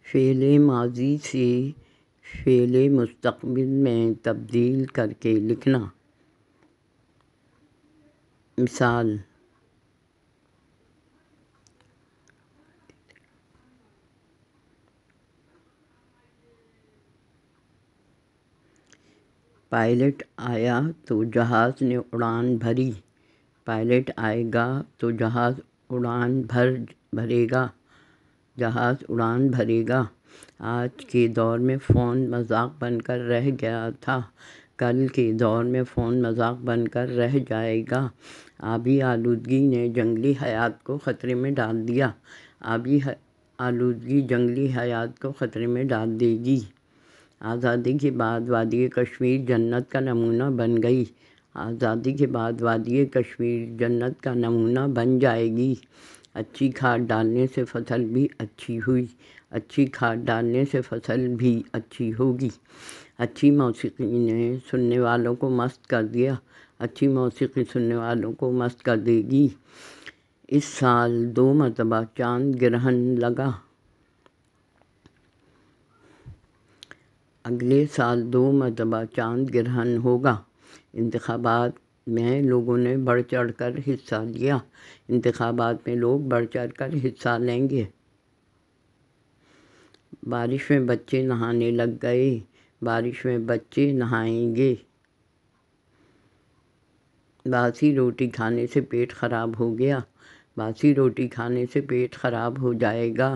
فعل ماضی سے فعل مستقبل میں تبدیل کر کے لکھنا۔ مثال: پائلٹ آیا تو جہاز نے اڑان بھری۔ پائلٹ آئے گا تو جہاز اڑان بھرے گا۔ جہاز اڑان بھرے گا۔ آج کے دور میں فون مذاق بن کر رہ گیا تھا، کل کے دور میں فون مذاق بن کر رہ جائے گا۔ آبی آلودگی نے جنگلی حیات کو خطرے میں ڈال دیا۔ آبی آلودگی جنگلی حیات کو خطرے میں ڈال دے گی۔ آزادی کے بعد وادی کشمیر جنت کا نمونہ بن گئی۔ آزادی کے بعد وادی کشمیر جنت کا نمونہ بن جائے گی۔ اچھی کھاد ڈالنے سے فصل بھی اچھی ہوئی۔ اچھی کھاد ڈالنے سے فصل بھی اچھی ہوگی۔ اچھی موسیقی نے سننے والوں کو مست کر دیا۔ اچھی موسیقی سننے والوں کو مست کر دے گی۔ اس سال 2 مرتبہ چاند گرہن لگا۔ اگلے سال 2 مرتبہ چاند گرہن ہوگا۔ انتخابات میں لوگوں نے بڑھ چڑھ کر حصہ لیا۔ انتخابات میں لوگ بڑھ چڑھ کر حصہ لیں گے۔ بارش میں بچے نہانے لگ گئے۔ بارش میں بچے نہائیں گے۔ باسی روٹی کھانے سے پیٹ خراب ہو گیا۔ باسی روٹی کھانے سے پیٹ خراب ہو جائے گا۔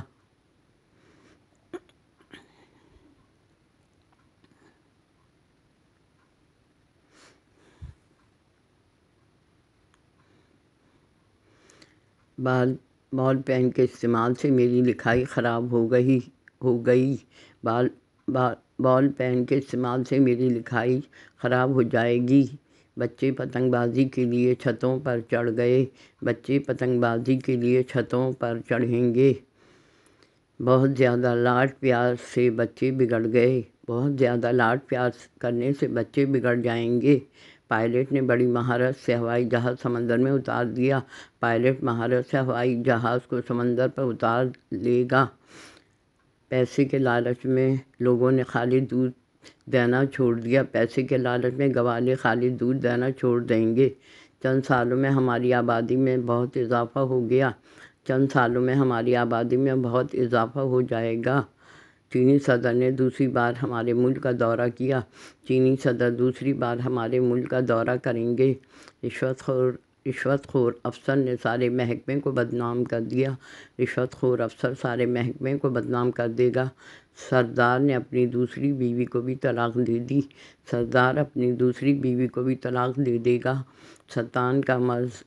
بال پین کے استعمال سے میری لکھائی خراب ہو گئی۔ بال پین کے استعمال سے میری لکھائی خراب ہو جائے گی۔ بچے پتنگ بازی کے لیے چھتوں پر چڑھ گئے۔ بچے پتنگ بازی کے لیے چھتوں پر چڑھیں گے۔ بہت زیادہ لاڈ پیار سے بچے بگڑ گئے۔ بہت زیادہ لاڈ پیار کرنے سے بچے بگڑ جائیں گے۔ پائلٹ نے بڑی مہارت سے ہوائی جہاز سمندر میں اتار دیا۔ پائلٹ مہارت سے ہوائی جہاز کو سمندر پر اتار لے گا۔ پیسے کے لالچ میں لوگوں نے خالی دودھ دینا چھوڑ دیا۔ پیسے کے لالچ میں گوالے خالی دودھ دینا چھوڑ دیں گے۔ چند سالوں میں ہماری آبادی میں بہت اضافہ ہو گیا۔ چند سالوں میں ہماری آبادی میں بہت اضافہ ہو جائے گا۔ چینی صدر نے دوسری بار ہمارے ملک کا دورہ کیا۔ چینی صدر دوسری بار ہمارے ملک کا دورہ کریں گے۔ رشوت خور افسر نے سارے محکمے کو بدنام کر دیا۔ رشوت خور افسر سارے محکمے کو بدنام کر دے گا۔ سردار نے اپنی دوسری بیوی کو بھی طلاق دے دی۔ سردار اپنی دوسری بیوی کو بھی طلاق دے دے گا۔ سرطان کا مرض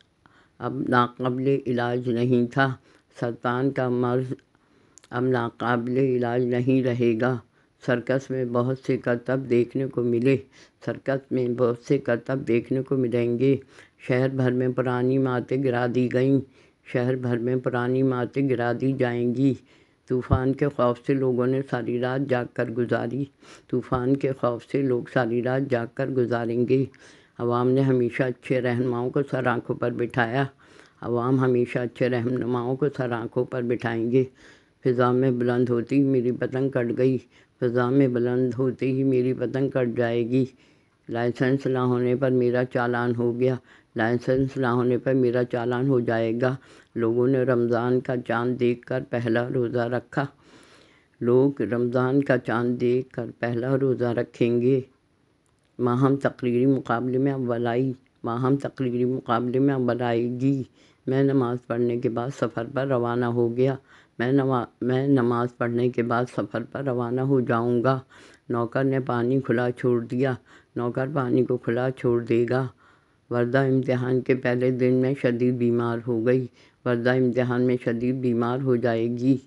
اب ناقابل علاج نہیں تھا۔ سرطان کا مرض اب ناقابل علاج نہیں رہے گا۔ سرکس میں بہت سے کرتب دیکھنے کو ملے۔ سرکس میں بہت سے کرتب دیکھنے کو ملیں گے۔ شہر بھر میں پرانی عمارتیں گرا دی گئیں۔ شہر بھر میں پرانی عمارتیں گرا دی جائیں گی۔ طوفان کے خوف سے لوگوں نے ساری رات جاگ کر گزاری۔ طوفان کے خوف سے لوگ ساری رات جاگ کر گزاریں گے۔ عوام نے ہمیشہ اچھے رہنماؤں کو سر آنکھوں پر بٹھایا۔ عوام ہمیشہ اچھے رہنماؤں کو سر آنکھوں پر بٹھائیں گے۔ فضا میں بلند ہوتی ہی میری پتنگ کٹ گئی۔ فضا میں بلند ہوتے ہی میری پتنگ کٹ جائے گی۔ لائسنس نہ ہونے پر میرا چالان ہو گیا۔ لائسنس نہ ہونے پر میرا چالان ہو جائے گا۔ لوگوں نے رمضان کا چاند دیکھ کر پہلا روزہ رکھا۔ لوگ رمضان کا چاند دیکھ کر پہلا روزہ رکھیں گے۔ ماہم تقریری مقابلے میں اول آئی۔ ماہم تقریری مقابلے میں اول آئے گی۔ میں نماز پڑھنے کے بعد سفر پر روانہ ہو گیا۔ میں نماز پڑھنے کے بعد سفر پر روانہ ہو جاؤں گا۔ نوکر نے پانی کھلا چھوڑ دیا۔ نوکر پانی کو کھلا چھوڑ دے گا۔ وردہ امتحان کے پہلے دن میں شدید بیمار ہو گئی۔ وردہ امتحان میں شدید بیمار ہو جائے گی۔